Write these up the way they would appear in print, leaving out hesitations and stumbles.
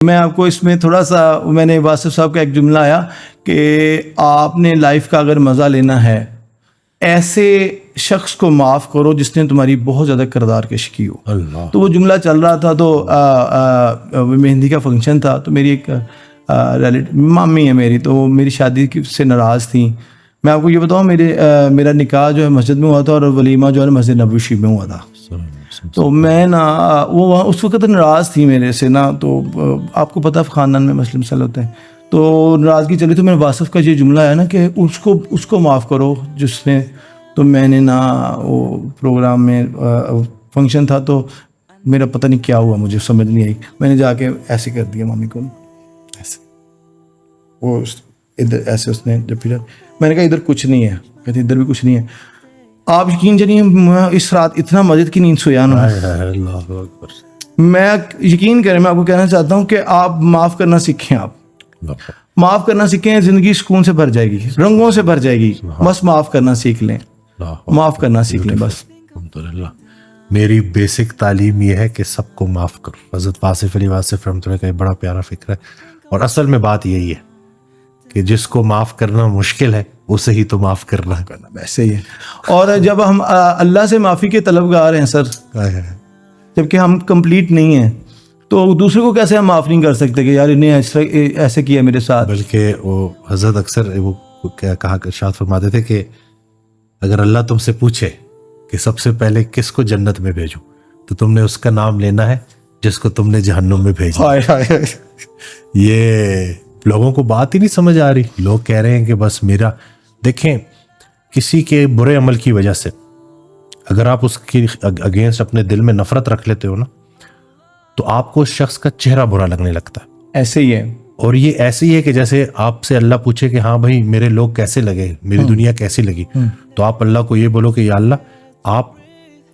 میں آپ کو اس میں تھوڑا سا، میں نے واصف صاحب کا ایک جملہ آیا کہ آپ نے لائف کا اگر مزہ لینا ہے ایسے شخص کو معاف کرو جس نے تمہاری بہت زیادہ کردار کشی کی ہو. اللہ. تو وہ جملہ چل رہا تھا، تو مہندی کا فنکشن تھا، تو میری ایک مامی ہے میری، تو وہ میری شادی سے ناراض تھیں. میں آپ کو یہ بتاؤں، میرا نکاح جو ہے مسجد میں ہوا تھا اور ولیمہ جو ہے مسجد نبوی شریف میں ہوا تھا. تو میں نا وہ اس وقت ناراض تھی میرے سے نا، تو آپ کو پتہ خاندان میں مسئلے مسائل ہوتے ہیں، تو ناراضگی چلی. تو میں نے واصف کا یہ جملہ ہے نا کہ اس کو معاف کرو جس نے. تو میں نے نا وہ پروگرام میں فنکشن تھا، تو میرا پتہ نہیں کیا ہوا، مجھے سمجھ نہیں آئی، میں نے جا کے ایسے کر دیا مامی کو، ایسے وہ ادھر ایسے اس نے جب پھر میں نے کہا ادھر کچھ نہیں ہے، کہتے ادھر بھی کچھ نہیں ہے. آپ یقین جانیے میں اس رات اتنا مجد کی نیند سویا نا، میں یقین کریں، میں آپ کو کہنا چاہتا ہوں کہ آپ معاف کرنا سیکھیں. آپ معاف کرنا سیکھیں، زندگی سکون سے بھر جائے گی، رنگوں سے بھر جائے گی. بس معاف کرنا سیکھ لیں، معاف کرنا سیکھ لیں بس. الحمدللہ. میری بیسک تعلیم یہ ہے کہ سب کو معاف کرو. حضرت واصف علی واصف رحمۃ اللہ کا ایک بڑا پیارا فکر ہے، اور اصل میں بات یہی ہے کہ جس کو معاف کرنا مشکل ہے اسے ہی تو معاف کرنا ویسے ہی ہے. اور جب ہم اللہ سے معافی کے طلبگار ہیں سر، جبکہ ہم کمپلیٹ نہیں ہیں، تو دوسرے کو کیسے ہم معاف نہیں کر سکتے کہ یار انہیں ایسے کیا میرے ساتھ. بلکہ وہ حضرت اکثر وہ کہا ارشاد فرماتے تھے کہ اگر اللہ تم سے پوچھے کہ سب سے پہلے کس کو جنت میں بھیجوں، تو تم نے اس کا نام لینا ہے جس کو تم نے جہنم میں بھیجا. یہ لوگوں کو بات ہی نہیں سمجھ آ رہی. لوگ کہہ رہے ہیں کہ بس میرا، دیکھیں کسی کے برے عمل کی وجہ سے اگر آپ اس کی اگینسٹ اپنے دل میں نفرت رکھ لیتے ہو نا، تو آپ کو اس شخص کا چہرہ برا لگنے لگتا ہے. ایسے ہی ہے. اور یہ ایسے ہی ہے کہ جیسے آپ سے اللہ پوچھے کہ ہاں بھائی میرے لوگ کیسے لگے، میری دنیا کیسی لگی، تو آپ اللہ کو یہ بولو کہ یا اللہ آپ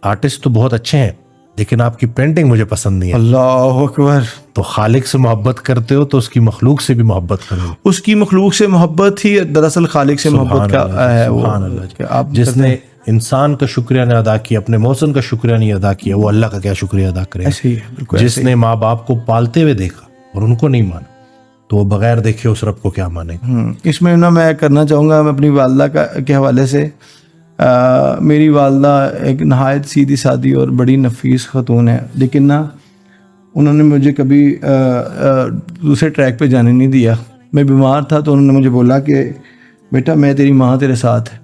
آرٹسٹ تو بہت اچھے ہیں لیکن آپ کی پینٹنگ مجھے پسند نہیں ہے. اللہ اکبر. تو خالق سے محبت کرتے ہو تو اس کی مخلوق سے بھی محبت کرو. اس کی مخلوق سے محبت ہی دراصل خالق سے محبت کا ہے. سبحان اللہ. جس نے انسان کا شکریہ نہیں ادا کیا، اپنے موسم کا شکریہ نہیں ادا کیا، وہ اللہ کا کیا شکریہ ادا کرے. جس نے ماں باپ کو پالتے ہوئے دیکھا اور ان کو نہیں مانا، تو وہ بغیر دیکھے اس رب کو کیا مانے گا. اس میں نا میں کرنا چاہوں گا، میں اپنی والدہ کے حوالے سے، میری والدہ ایک نہایت سیدھی سادی اور بڑی نفیس خاتون ہے، لیکن نا انہوں نے مجھے کبھی دوسرے ٹریک پہ جانے نہیں دیا. میں بیمار تھا تو انہوں نے مجھے بولا کہ بیٹا میں تیری ماں تیرے ساتھ ہے.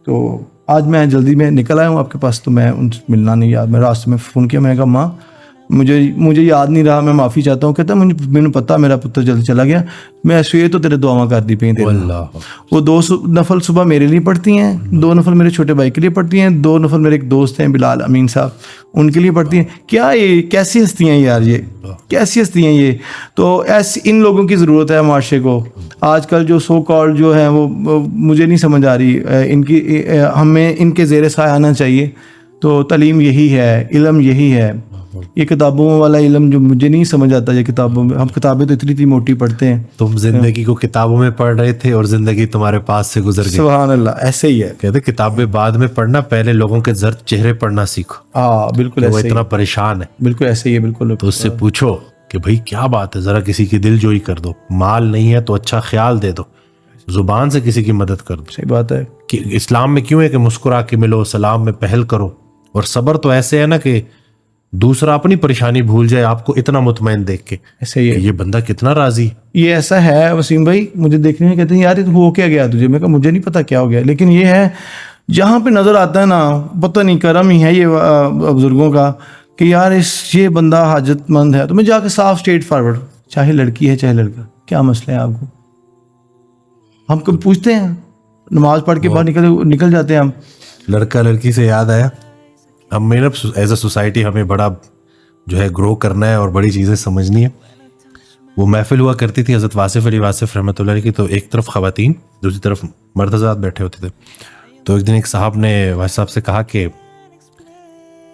تو آج میں جلدی میں نکل آیا ہوں آپ کے پاس، تو میں ان سے ملنا نہیں یاد، میں راستے میں فون کیا، میں نے کہا ماں مجھے یاد نہیں رہا، میں معافی چاہتا ہوں. کہتا مجھے پتا میرا پتر جلدی چلا گیا، میں سوئے تو تیرے دعا کر دی پئی. وہ 2 نفل صبح میرے لیے پڑھتی ہیں، 2 نفل میرے چھوٹے بھائی کے لیے پڑھتی ہیں، 2 نفل میرے ایک دوست ہیں بلال امین صاحب، ان کے لیے پڑھتی ہیں. کیا یہ کیسی ہستی ہیں یار، یہ کیسی ہستی ہیں یہ. تو ایسی ان لوگوں کی ضرورت ہے معاشرے کو. آج کل جو سو کالڈ جو ہیں وہ مجھے نہیں سمجھ آ رہی، ان کی ہمیں ان کے زیر سایہ آنا چاہیے. تو تعلیم یہی ہے، علم یہی ہے. یہ کتابوں والا علم جو مجھے نہیں سمجھ آتا، یہ کتابوں میں ہم کتابیں تو اتنی موٹی پڑھتے ہیں. تم زندگی کو کتابوں میں پڑھ رہے تھے اور زندگی تمہارے پاس سے گزر گئی. سبحان اللہ. ایسے ہی ہے. کہتے کتابیں بعد میں پڑھنا، پہلے لوگوں کے زرد چہرے پڑھنا سیکھو. ہاں بالکل وہ اتنا پریشان ہے. بالکل ایسے ہی ہے. بالکل. تو اس سے پوچھو کہ بھائی کیا بات ہے، ذرا کسی کی دل جوئی کر دو. مال نہیں ہے تو اچھا خیال دے دو، زبان سے کسی کی مدد کر دو. صحیح بات ہے. کہ اسلام میں کیوں ہے کہ مسکرا کے ملو، سلام میں پہل کرو. اور صبر تو ایسے ہے نا کہ دوسرا اپنی پریشانی بھول جائے آپ کو اتنا مطمئن دیکھ کے. ایسے ہی ہے. یہ بندہ کتنا راضی. یہ ایسا ہے وسیم بھائی، مجھے دیکھنے میں کہتے ہیں یار ہو کیا گیا تجھے، میں کہا مجھے نہیں پتا کیا ہو گیا، لیکن یہ ہے جہاں پہ نظر آتا ہے نا، پتہ نہیں کرم ہی ہے یہ بزرگوں کا کہ یار یہ بندہ حاجت مند ہے. تو میں جا کے صاف اسٹریٹ فارورڈ، چاہے لڑکی ہے چاہے لڑکا، کیا مسئلہ ہے آپ کو. ہم کبھی پوچھتے ہیں، نماز پڑھ کے باہر نکل جاتے ہیں ہم. لڑکا لڑکی سے یاد آیا، ہم میں نا ایز اے سوسائٹی ہمیں بڑا جو ہے گرو کرنا ہے اور بڑی چیزیں سمجھنی ہے. وہ محفل ہوا کرتی تھی حضرت واصف علی واصف رحمۃ اللہ علیہ کی، تو ایک طرف خواتین دوسری طرف مرد حضرات بیٹھے ہوتے تھے. تو ایک دن ایک صاحب نے واصف صاحب سے کہا کہ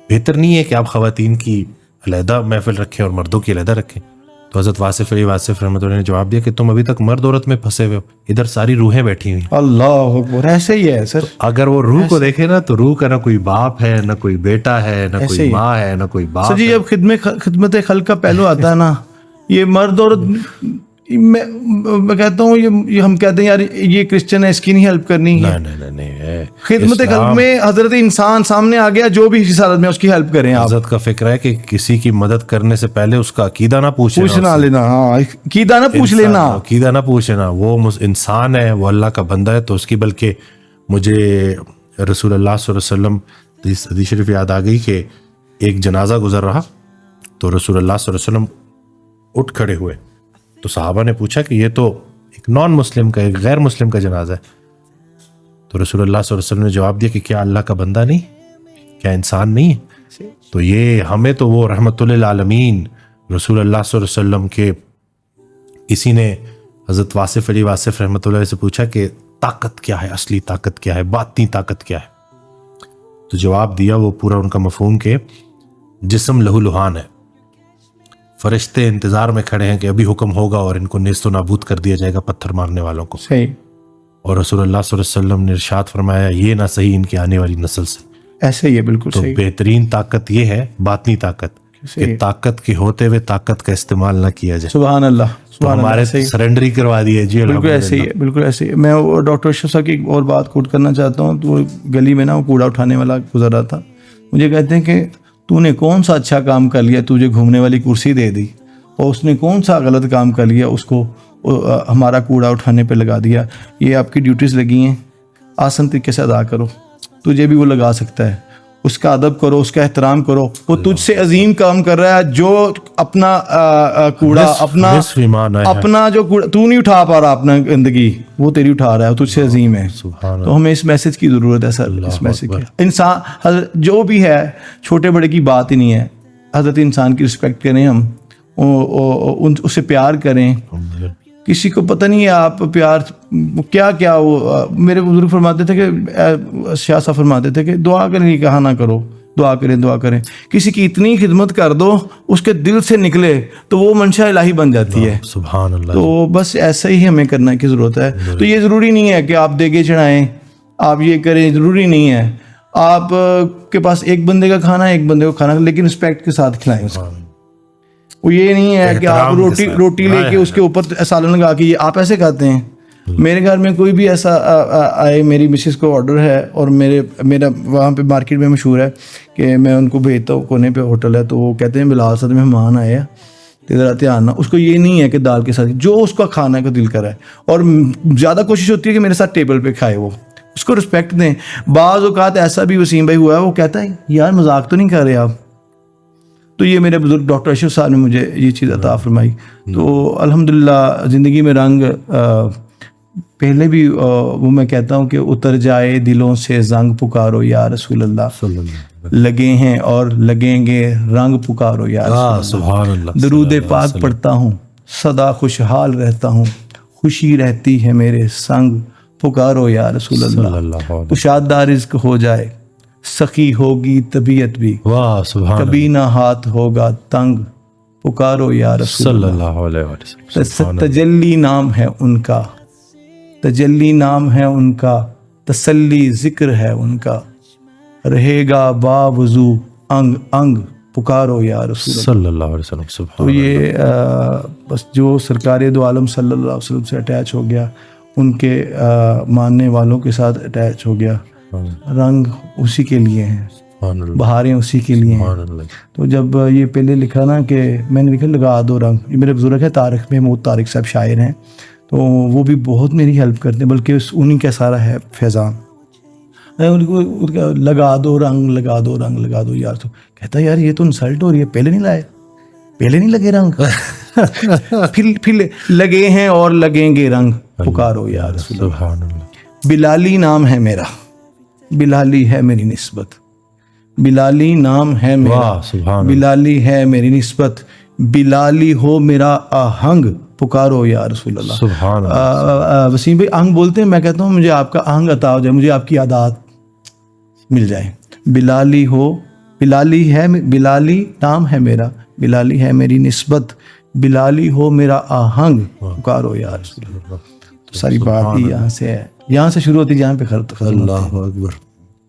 بہتر نہیں ہے کہ آپ خواتین کی علیحدہ محفل رکھیں اور مردوں کی علیحدہ رکھیں. تو حضرت واصف علی واصف رحمۃ اللہ نے جواب دیا کہ تم ابھی تک مرد عورت میں پھنسے ہوئے ہو، ادھر ساری روحیں بیٹھی ہوئی. اللہ اکبر. ایسے ہی ہے سر. اگر وہ روح کو دیکھے نا تو روح کا نہ کوئی باپ ہے، نہ کوئی بیٹا ہے، نہ کوئی ماں ہے، نہ کوئی باپ. جی جب خدمت خلق کا پہلو آتا ہے نا، یہ مرد اور میں کہتا ہوں یہ ہم کہتے ہیں یار یہ کرسچن ہے اس کی نہیں ہیلپ کرنی ہے. نہیں خدمت قلب میں حضرت انسان سامنے آ گیا, جو بھی اس حالت میں اس کی ہیلپ کریں آپ. حضرت کا فکر ہے کہ کسی کی مدد کرنے سے پہلے اس کا عقیدہ نہ پوچھنا لینا. ہاں عقیدہ نہ پوچھ لینا, عقیدہ نہ پوچھ لینا. وہ انسان ہے, وہ اللہ کا بندہ ہے, تو اس کی بلکہ مجھے رسول اللہ صلی اللہ علیہ وسلم حدیث شریف یاد آ گئی کہ ایک جنازہ گزر رہا تو رسول اللہ صلی اللہ علیہ وسلم اٹھ کھڑے ہوئے تو صحابہ نے پوچھا کہ یہ تو ایک نان مسلم کا, ایک غیر مسلم کا جنازہ ہے. تو رسول اللہ صلی اللہ علیہ وسلم نے جواب دیا کہ کیا اللہ کا بندہ نہیں, کیا انسان نہیں ہے؟ تو یہ ہمیں تو وہ رحمت للعالمین رسول اللہ صلی اللہ علیہ وسلم کے کسی نے حضرت واصف علی واصف رحمۃ اللہ علیہ سے پوچھا کہ طاقت کیا ہے, اصلی طاقت کیا ہے, باطنی طاقت کیا ہے؟ تو جواب دیا وہ پورا ان کا مفہوم کہ جسم لہو لہان ہے, فرشتے انتظار میں کھڑے ہیں کہ ابھی حکم ہوگا اور ان کو نیست و نابود کر دیا جائے گا پتھر مارنے والوں کو. صحیح. اور رسول اللہ صلی اللہ علیہ وسلم نے ارشاد فرمایا یہ نہ صحیح ان کی آنے والی نسل سے. ایسے ہی ہے, بالکل تو صحیح. بہترین طاقت یہ ہے باطنی طاقت, کہ طاقت کے ہوتے ہوئے طاقت کا استعمال نہ کیا جائے. سبحان اللہ, تو ہمارے سرنڈر ہی کروا دیے. جی بالکل ایسے ہی ہے, بالکل ایسے ہی. میں ڈاکٹر اشرف صاحب کی ایک اور بات کوٹ کرنا چاہتا ہوں. تو گلی میں نا وہ کوڑا اٹھانے والا گزر رہا تھا, مجھے کہتے ہیں کہ تو نے کون سا اچھا کام کر لیا, تجھے گھومنے والی کرسی دے دی, اور اس نے کون سا غلط کام کر لیا, اس کو ہمارا کوڑا اٹھانے پہ لگا دیا. یہ آپ کی ڈیوٹیز لگی ہیں, آسان طریقے سے ادا کرو. تجھے بھی وہ لگا سکتا ہے, اس کا ادب کرو, اس کا احترام کرو. وہ تجھ سے عظیم کام کر رہا ہے, جو اپنا کوڑا اپنا جو کوڑا تو نہیں اٹھا پا رہا, اپنا گندگی وہ تیری اٹھا رہا ہے, وہ تجھ سے عظیم ہے. تو ہمیں اس میسج کی ضرورت ہے سر, اس میسج کی. انسان جو بھی ہے چھوٹے بڑے کی بات ہی نہیں ہے. حضرت انسان کی رسپیکٹ کریں, ہم اسے پیار کریں. کسی کو پتہ نہیں ہے آپ پیار کیا کیا. وہ میرے بزرگ فرماتے تھے کہ شاہ صاحب فرماتے تھے کہ دعا کرنے کی کہا نہ کرو, دعا کریں دعا کریں. کسی کی اتنی خدمت کر دو اس کے دل سے نکلے تو وہ منشا الہی بن جاتی ہے. سبحان اللہ. تو بس ایسا ہی ہمیں کرنے کی ضرورت ہے. تو یہ ضروری نہیں ہے کہ آپ دیگے چڑھائیں, آپ یہ کریں, ضروری نہیں ہے. آپ کے پاس ایک بندے کا کھانا ہے, ایک بندے کو کھانا, لیکن رسپیکٹ کے ساتھ کھلائیں اس کو. وہ یہ نہیں ہے کہ آپ روٹی لے کے اس کے اوپر سالن لگا کے, یہ آپ ایسے کھاتے ہیں. میرے گھر میں کوئی بھی ایسا آئے, میری مسز کو آرڈر ہے اور میرا وہاں پہ مارکیٹ میں مشہور ہے کہ میں ان کو بھیجتا ہوں, کونے پہ ہوٹل ہے, تو وہ کہتے ہیں بلال صاحب مہمان آئے ہیں تو ذرا دھیان نہ. اس کو یہ نہیں ہے کہ دال کے ساتھ جو اس کا کھانا کا دل کرا ہے, اور زیادہ کوشش ہوتی ہے کہ میرے ساتھ ٹیبل پہ کھائے, وہ اس کو رسپیکٹ دیں. بعض اوقات ایسا بھی وسیم بھائی ہوا ہے, وہ کہتا ہے یار مذاق تو نہیں کر رہے آپ. تو یہ میرے بزرگ ڈاکٹر اشرف صاحب نے مجھے یہ چیز عطا فرمائی. تو الحمدللہ زندگی میں رنگ پہلے بھی وہ میں کہتا ہوں کہ اتر جائے دلوں سے زنگ پکارو یا رسول اللہ, لگے ہیں اور لگیں گے رنگ پکارو یا سبحان اللہ. درود پاک پڑھتا ہوں سدا خوشحال رہتا ہوں, خوشی رہتی ہے میرے سنگ پکارو یا رسول اللہ. کشادہ رزق ہو جائے سخی ہوگی طبیعت بھی, کبھی نہ ہاتھ ہوگا تنگ پکارو یا رسول اللہ. تجلی نام ہے ان کا, تجلی نام ہے ان کا, تسلی ذکر ہے ان کا, رہے گا باوضو انگ انگ پکارو یا رسول صلی اللہ علیہ وسلم. تو یہ بس جو سرکار دو عالم صلی اللہ علیہ وسلم سے اٹیچ ہو گیا, ان کے ماننے والوں کے ساتھ اٹیچ ہو گیا. رنگ اسی کے لیے ہیں, بہاریں اسی کے لیے ہیں. تو جب یہ پہلے لکھا نا کہ میں نے لکھا لگا دو رنگ, یہ میرے بزرگ ہے طارق محمود طارق صاحب شاعر ہیں, تو وہ بھی بہت میری ہیلپ کرتے ہیں, بلکہ انہی کا سارا ہے فیضان. ان کو لگا دو رنگ لگا دو رنگ لگا دو یار. تو کہتا یار یہ تو انسلٹ ہو رہی ہے, پہلے نہیں لائے, پہلے نہیں لگے رنگ پھر لگے ہیں اور لگیں گے رنگ پکارو یا رسول اللہ. بلالی نام ہے میرا, بلالی ہے میری نسبت, بلالی نام ہے میرا, بلالی ہے میری نسبت, بلالی ہو میرا آہنگ پکارو یا رسول اللہ. سبحان اللہ. وسیم بھائی آہنگ بولتے ہیں, میں کہتا ہوں مجھے آپ کا آہنگ عطا ہو جائے, مجھے آپ کی عادات مل جائے. بلالی ہو, بلالی ہے, بلالی نام ہے میرا, بلالی ہے میری نسبت, بلالی ہو میرا آہنگ پکارو یا رسول اللہ. تو ساری بات ہی یہاں سے ہے, یہاں سے شروع ہوتی ہے جہاں پہ ختم. اللہ اکبر.